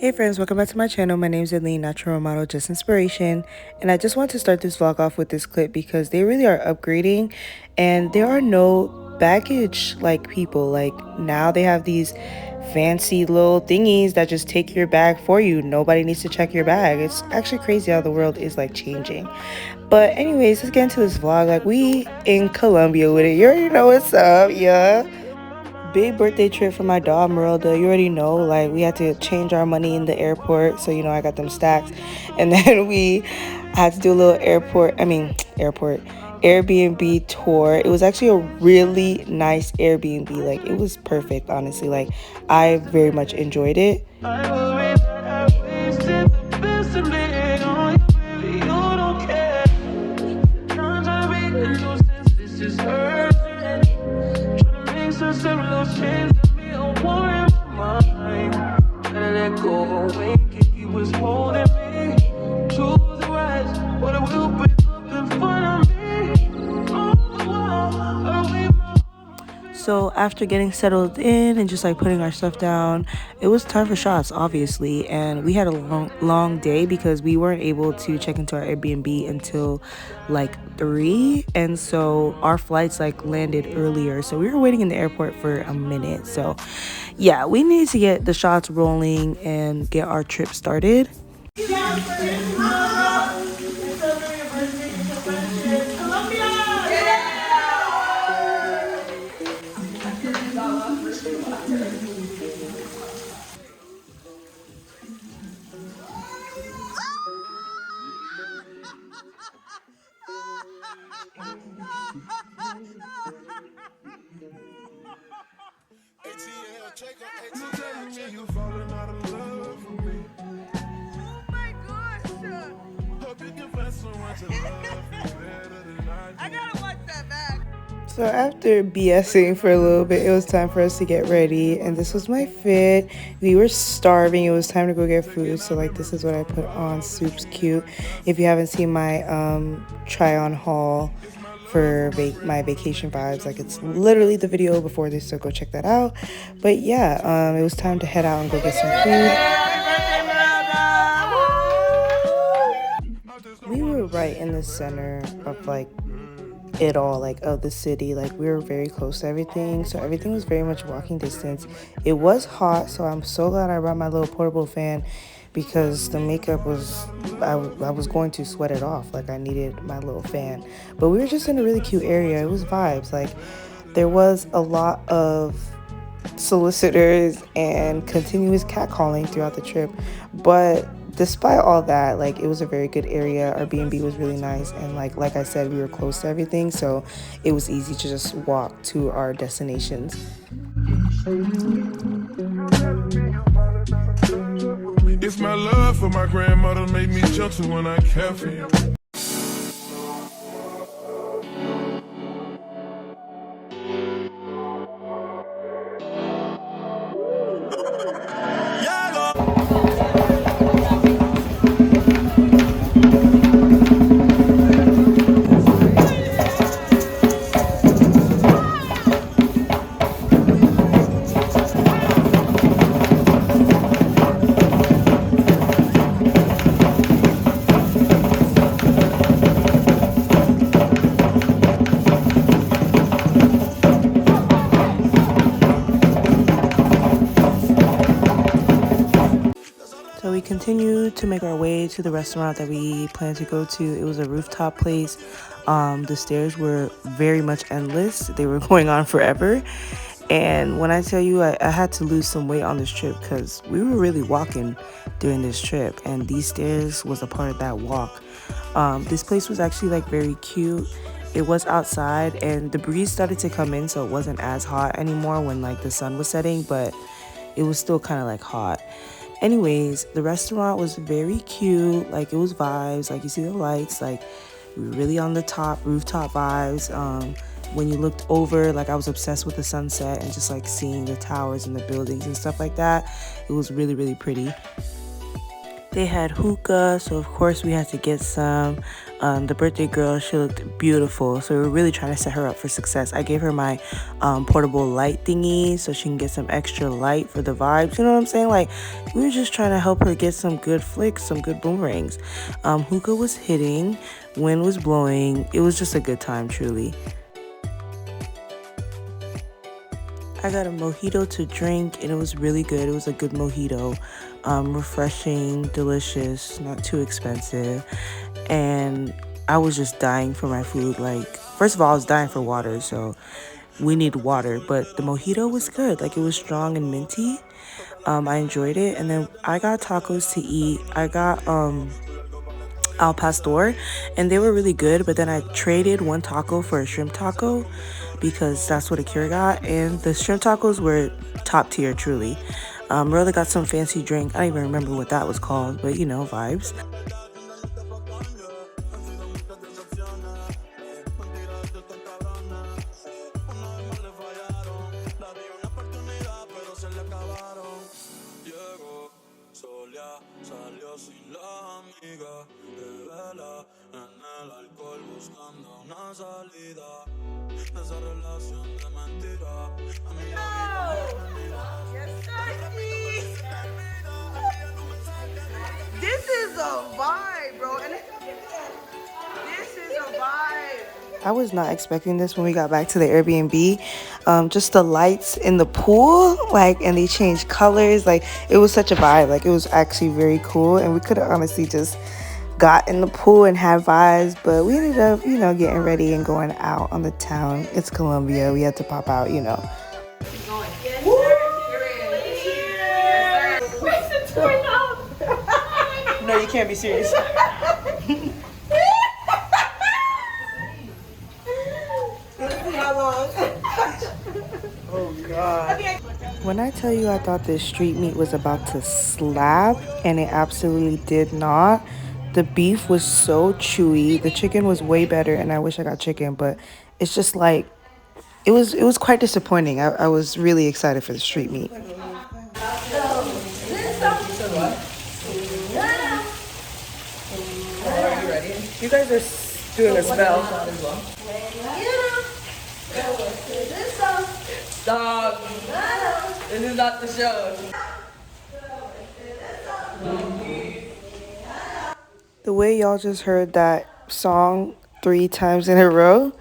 Hey friends, welcome back to my channel. My name is Edln, natural model, just inspiration. And I just want to start this vlog off with this clip because they really are upgrading and there are no baggage like people. Like now they have these fancy little thingies that just take your bag for you. Nobody needs to check your bag. It's actually crazy how the world is like changing. But anyways, let's get into this vlog. Like we in Colombia with it. You already know what's up, yeah. Big birthday trip for my dog Merelda. You already know, like we had to change our money in the airport, so I got them stacks, and then we had to do a little Airbnb tour. It was actually a really nice Airbnb. Like it was perfect, honestly. Like I very much enjoyed it. So after getting settled in and just like putting our stuff down, it was time for shots, obviously. And we had a long day because we weren't able to check into our Airbnb until like 3. And so our flights like landed earlier. So we were waiting in the airport for a minute. So yeah, we needed to get the shots rolling and get our trip started. So after BSing for a little bit, it was time for us to get ready, and this was my fit. We were starving. It was time to go get food, so like this is what I put on. Soup's cute. If you haven't seen my try on haul for my vacation vibes, like it's literally the video before this, so go check that out. But yeah, it was time to head out and go get some food. We were right in the center of like it all, like of the city. Like we were very close to everything, so everything was very much walking distance. It was hot, so I'm so glad I brought my little portable fan because the makeup was I was going to sweat it off. Like I needed my little fan. But we were just in a really cute area. It was vibes. Like there was a lot of solicitors and continuous catcalling throughout the trip, but despite all that, like it was a very good area. Our B&B was really nice, and like I said, we were close to everything, so it was easy to just walk to our destinations. It's my love for my grandmother made me gentle when I care for you. So we continued to make our way to the restaurant that we planned to go to. It was a rooftop place. The stairs were very much endless. They were going on forever. And when I tell you, I had to lose some weight on this trip because we were really walking during this trip. And these stairs was a part of that walk. This place was actually like very cute. It was outside and the breeze started to come in, so it wasn't as hot anymore when like the sun was setting, but it was still kind of like hot. Anyways, the restaurant was very cute. Like it was vibes. Like you see the lights. Like we were really on the top, rooftop vibes. When you looked over, like I was obsessed with the sunset and just like seeing the towers and the buildings and stuff like that. It was really, really pretty. They had hookah, so of course we had to get some. The birthday girl, she looked beautiful, so we were really trying to set her up for success. I gave her my portable light thingy so she can get some extra light for the vibes. You know what I'm saying? Like, we were just trying to help her get some good flicks, some good boomerangs. Hookah was hitting, wind was blowing. It was just a good time, truly. I got a mojito to drink and it was really good. It was a good mojito. Refreshing, delicious, not too expensive. And I was just dying for my food. Like, first of all, I was dying for water, so we need water. But the mojito was good. Like, it was strong and minty. I enjoyed it. And then I got tacos to eat. I got al pastor, and they were really good. But then I traded one taco for a shrimp taco because that's what Akira got, and the shrimp tacos were top tier, truly. Merle got some fancy drink. I don't even remember what that was called, but you know, vibes. This is a vibe, bro. And this is a vibe. I was not expecting this when we got back to the Airbnb. Just the lights in the pool, like, and they changed colors. Like, it was such a vibe. Like, it was actually very cool. And we could have honestly just got in the pool and had vibes, but we ended up, you know, getting ready and going out on the town. It's Colombia. We had to pop out, you know. No, you can't be serious. Oh God. When I tell you I thought this street meat was about to slap, and it absolutely did not. The beef was so chewy. The chicken was way better, and I wish I got chicken, but it's just like it was quite disappointing. I was really excited for the street meat. You guys are doing a spell. Stop. This is not the show. The way y'all just heard that song 3 times in a row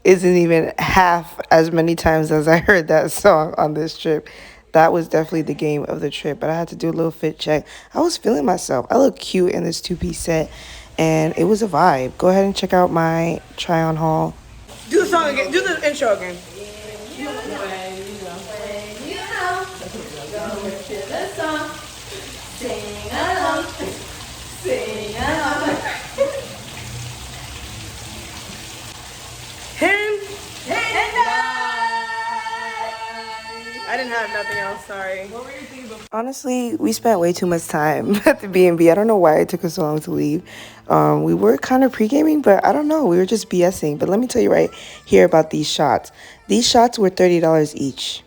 isn't even half as many times as I heard that song on this trip. That was definitely the game of the trip, but I had to do a little fit check. I was feeling myself. I look cute in this two-piece set, and it was a vibe. Go ahead and check out my try-on haul. Do the song again. Do the intro again. I didn't have nothing else, sorry. What were you thinking before? Honestly, we spent way too much time at the B&B. I don't know why it took us so long to leave. We were kind of pre-gaming, but I don't know. We were just BSing. But let me tell you right here about these shots. These shots were $30 each.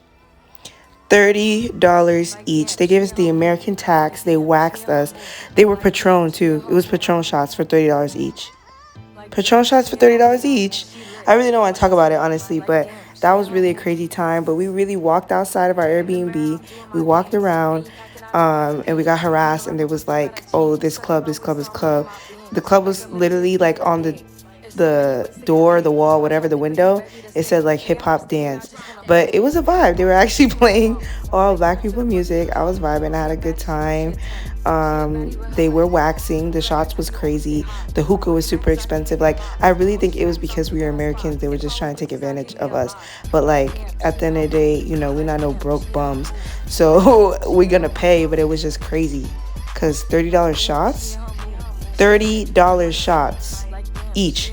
$30 each. They gave us the American tax. They waxed us. They were Patron, too. It was Patron shots for $30 each. Patron shots for $30 each. I really don't want to talk about it, honestly, but that was really a crazy time. But we really walked outside of our Airbnb. We walked around, and we got harassed. And there was like, oh, this club, this club, this club. The club was literally like on the door, the wall, whatever, the window. It said like hip hop dance, but it was a vibe. They were actually playing all black people music. I was vibing. I had a good time. They were waxing. The shots was crazy. The hookah was super expensive. Like, I really think it was because we were Americans. They were just trying to take advantage of us. But like, at the end of the day, you know, we're not no broke bums, so we're gonna pay. But it was just crazy because $30 shots, $30 shots each.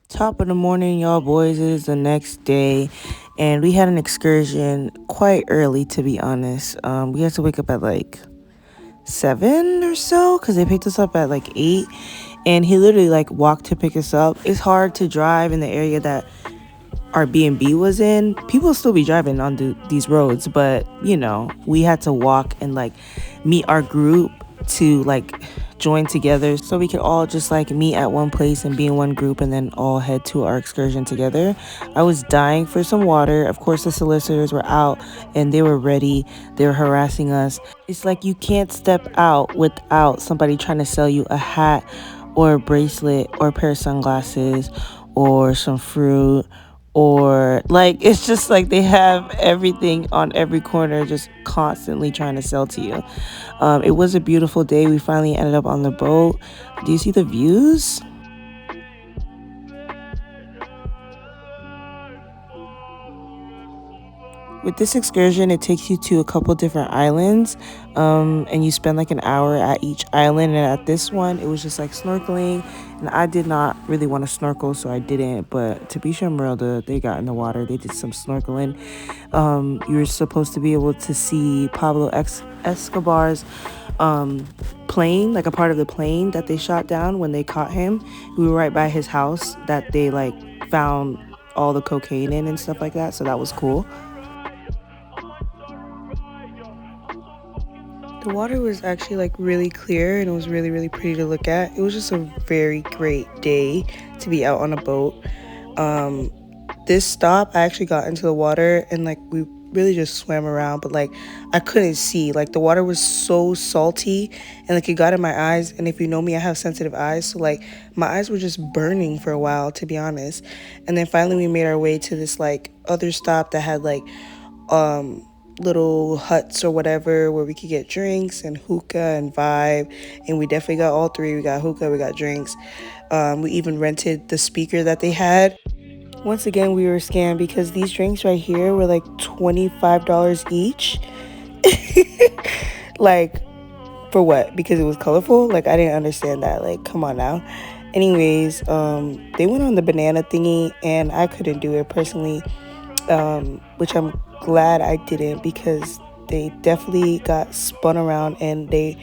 Top of the morning, y'all boys. It is the next day, and we had an excursion quite early, to be honest. We had to wake up at like 7 or so because they picked us up at like 8, and he literally like walked to pick us up. It's hard to drive in the area that our B&B was in. People still be driving on these roads, but you know, we had to walk and like meet our group to like join together so we could all just like meet at one place and be in one group and then all head to our excursion together. I was dying for some water. Of course, the solicitors were out and they were ready. They were harassing us. It's like you can't step out without somebody trying to sell you a hat or a bracelet or a pair of sunglasses or some fruit, or like it's just like they have everything on every corner just constantly trying to sell to you. It was a beautiful day. We finally ended up on the boat. Do you see the views? With this excursion, it takes you to a couple different islands, and you spend like an hour at each island. And at this one, it was just like snorkeling, and I did not really want to snorkel, so I didn't. But Tabisha and Merelda, they got in the water. They did some snorkeling. You were supposed to be able to see Pablo Escobar's plane, like a part of the plane that they shot down when they caught him. We were right by his house that they like found all the cocaine in and stuff like that, so that was cool. The water was actually like really clear and it was really, really pretty to look at. It was just a very great day to be out on a boat. This stop, I actually got into the water and like we really just swam around, but like I couldn't see. Like the water was so salty and like it got in my eyes. And if you know me, I have sensitive eyes, so like my eyes were just burning for a while, to be honest. And then finally we made our way to this like other stop that had like little huts or whatever where we could get drinks and hookah and vibe, and we definitely got all three. We got hookah, we got drinks. We even rented the speaker that they had. Once again, we were scammed because these drinks right here were like $25 each. Like, for what? Because it was colorful? Like, I didn't understand that. Like, come on now. Anyways, they went on the banana thingy and I couldn't do it personally, which I'm glad I didn't, because they definitely got spun around and they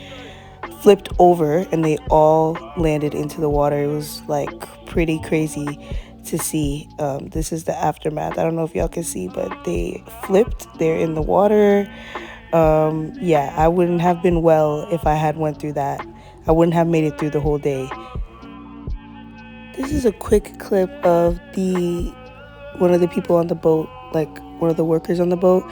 flipped over and they all landed into the water. It was like pretty crazy to see. This is the aftermath. I don't know if y'all can see, but they flipped. They're in the water. Yeah, I wouldn't have been well if I had went through that. I wouldn't have made it through the whole day. This is a quick clip of one of the people on the boat, like one of the workers on the boat.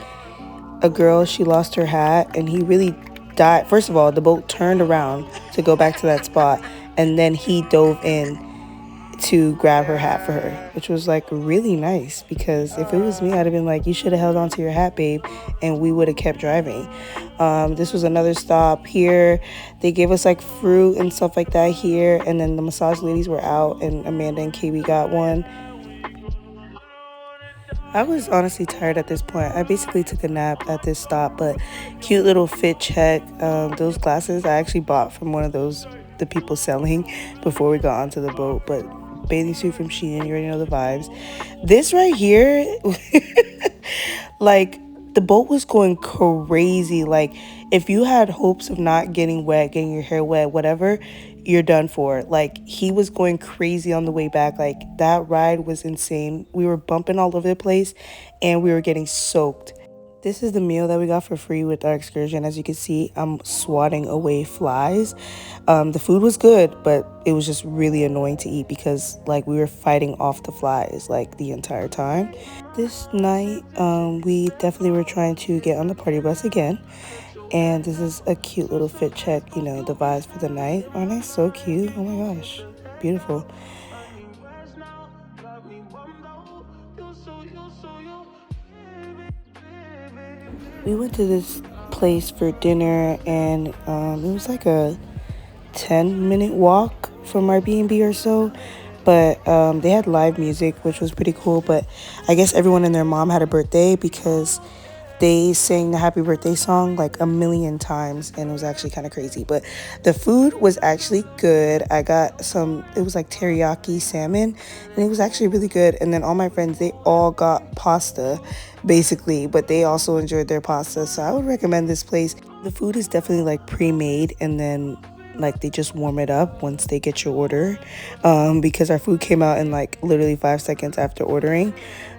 A girl, she lost her hat and he really died. First of all, the boat turned around to go back to that spot and then he dove in to grab her hat for her, which was like really nice, because if it was me, I'd have been like, you should have held on to your hat, babe, and we would have kept driving. This was another stop here. They gave us like fruit and stuff like that here, and then the massage ladies were out and Amanda and KB got one. I was honestly tired at this point. I basically took a nap at this stop, but cute little fit check. Those glasses I actually bought from one of the people selling before we got onto the boat, but bathing suit from Shein, you already know the vibes. This right here, like the boat was going crazy. Like if you had hopes of not getting wet, getting your hair wet, whatever, you're done for. Like he was going crazy on the way back. Like that ride was insane. We were bumping all over the place and we were getting soaked. This is the meal that we got for free with our excursion. As you can see, I'm swatting away flies. The food was good, but it was just really annoying to eat because like we were fighting off the flies like the entire time. This night, we definitely were trying to get on the party bus again. And this is a cute little fit check, you know, the vibes for the night. Aren't they so cute? Oh my gosh, beautiful. We went to this place for dinner and it was like a 10-minute walk from our B&B or so, but they had live music, which was pretty cool. But I guess everyone and their mom had a birthday because they sang the happy birthday song like a million times, and it was actually kind of crazy. But the food was actually good. I got it was like teriyaki salmon, and it was actually really good. And then all my friends, they all got pasta basically, but they also enjoyed their pasta, so I would recommend this place. The food is definitely like pre-made, and then like they just warm it up once they get your order, because our food came out in like literally 5 seconds after ordering.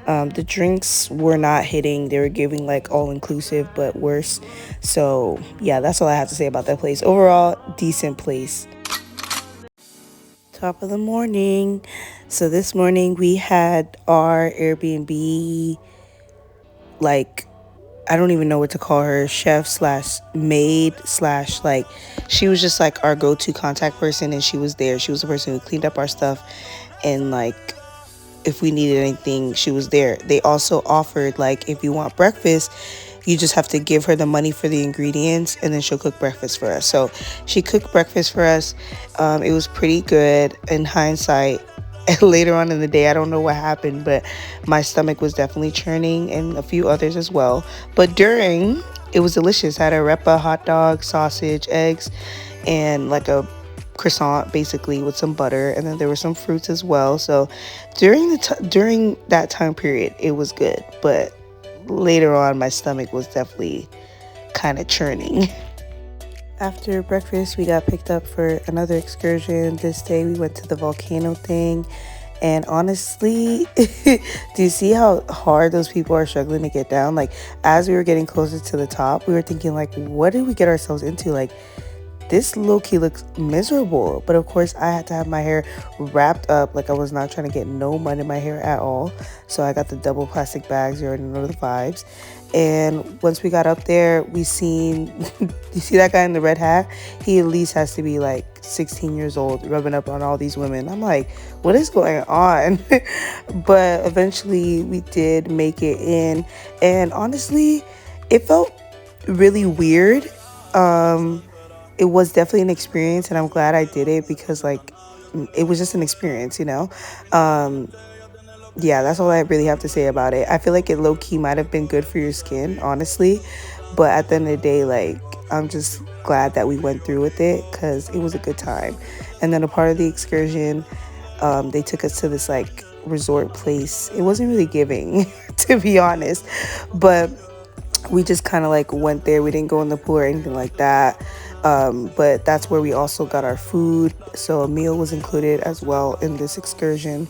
The drinks were not hitting. They were giving like all-inclusive but worse. So yeah, that's all I have to say about that place. Overall, decent place. Top of the morning. So this morning we had our Airbnb, like, I don't even know what to call her, chef slash maid slash, like, she was just like our go-to contact person, and she was there. She was the person who cleaned up our stuff, and like if we needed anything, she was there. They also offered, like, if you want breakfast, you just have to give her the money for the ingredients, and then she'll cook breakfast for us. So she cooked breakfast for us. It was pretty good in hindsight. And later on in the day, I don't know what happened, but my stomach was definitely churning, and a few others as well. But during, it was delicious. I had a arepa, hot dog, sausage, eggs, and like a croissant basically with some butter, and then there were some fruits as well. So during that time period, it was good, but later on my stomach was definitely kind of churning. After breakfast, we got picked up for another excursion. This day we went to the volcano thing. And honestly, do you see how hard those people are struggling to get down? Like, as we were getting closer to the top, we were thinking, like, what did we get ourselves into? Like, this low-key looks miserable. But of course, I had to have my hair wrapped up. Like, I was not trying to get no mud in my hair at all. So I got the double plastic bags. You already know the vibes. And once we got up there, we seen, you see that guy in the red hat? He at least has to be like 16 years old, rubbing up on all these women. I'm like, what is going on? But eventually we did make it in. And honestly, it felt really weird. It was definitely an experience, and I'm glad I did it because, like, it was just an experience, you know? Um, yeah, that's all I really have to say about it. I feel like it low key might have been good for your skin, honestly. But at the end of the day, like, I'm just glad that we went through with it because it was a good time. And then a part of the excursion, they took us to this, like, resort place. It wasn't really giving, to be honest. But we just kind of like went there. We didn't go in the pool or anything like that. But that's where we also got our food. So a meal was included as well in this excursion.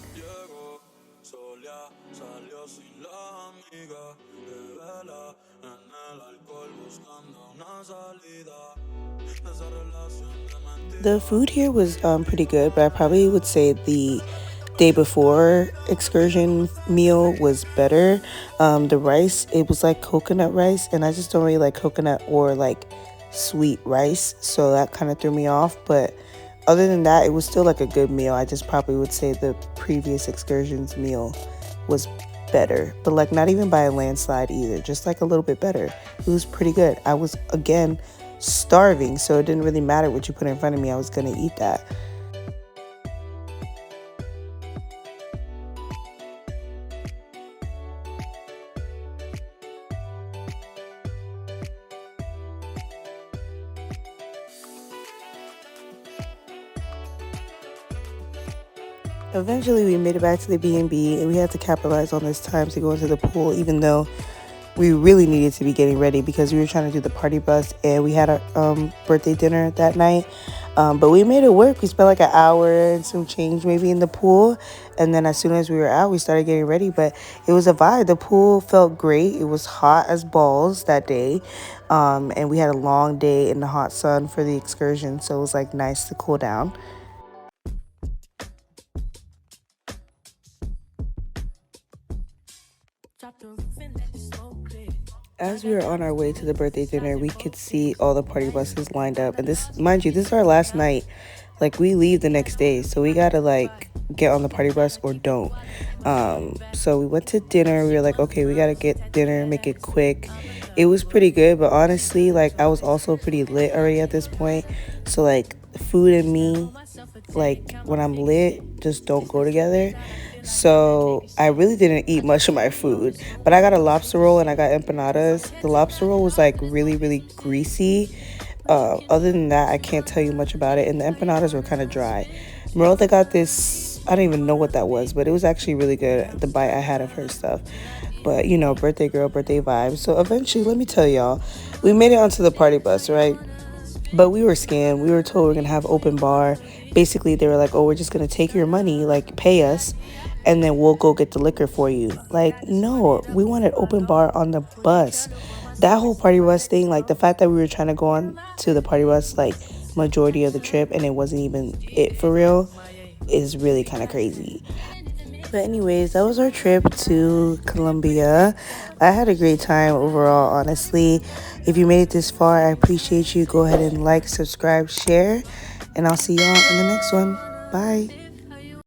The food here was pretty good, but I probably would say the day before excursion meal was better. The rice, it was like coconut rice, and I just don't really like coconut or like sweet rice, so that kind of threw me off. But other than that, it was still like a good meal. I just probably would say the previous excursions meal was better, but like not even by a landslide either, just like a little bit better. It was pretty good. I was again starving, so it didn't really matter what you put in front of me. I was gonna eat that. Eventually we made it back to the B&B, and we had to capitalize on this time to go into the pool, even though we really needed to be getting ready because we were trying to do the party bus, and we had our birthday dinner that night. But we made it work. We spent like an hour and some change maybe in the pool, and then as soon as we were out, we started getting ready. But it was a vibe. The pool felt great. It was hot as balls that day, and we had a long day in the hot sun for the excursion, so it was like nice to cool down. As we were on our way to the birthday dinner, we could see all the party buses lined up. And this, mind you, this is our last night. Like, we leave the next day, so we gotta like get on the party bus or don't. So we went to dinner. We were like, okay, we gotta get dinner, make it quick. It was pretty good, but honestly, like, I was also pretty lit already at this point. So like, food and me, like, when I'm lit, just don't go together. So I really didn't eat much of my food, but I got a lobster roll and I got empanadas. The lobster roll was like really, really greasy. Other than that, I can't tell you much about it. And the empanadas were kind of dry. Merelda got this, I don't even know what that was, but it was actually really good, the bite I had of her stuff. But, you know, birthday girl, birthday vibes. So eventually, let me tell y'all, we made it onto the party bus, right? But we were scammed. We were told we are going to have open bar. Basically, they were like, oh, we're just going to take your money, like pay us, and then we'll go get the liquor for you. Like, no, we wanted open bar on the bus. That whole party bus thing, like the fact that we were trying to go on to the party bus, like majority of the trip, and it wasn't even it for real. is really kind of crazy. But anyways, that was our trip to Colombia. I had a great time overall, honestly. If you made it this far, I appreciate you. Go ahead and like, subscribe, share, and I'll see y'all in the next one. Bye.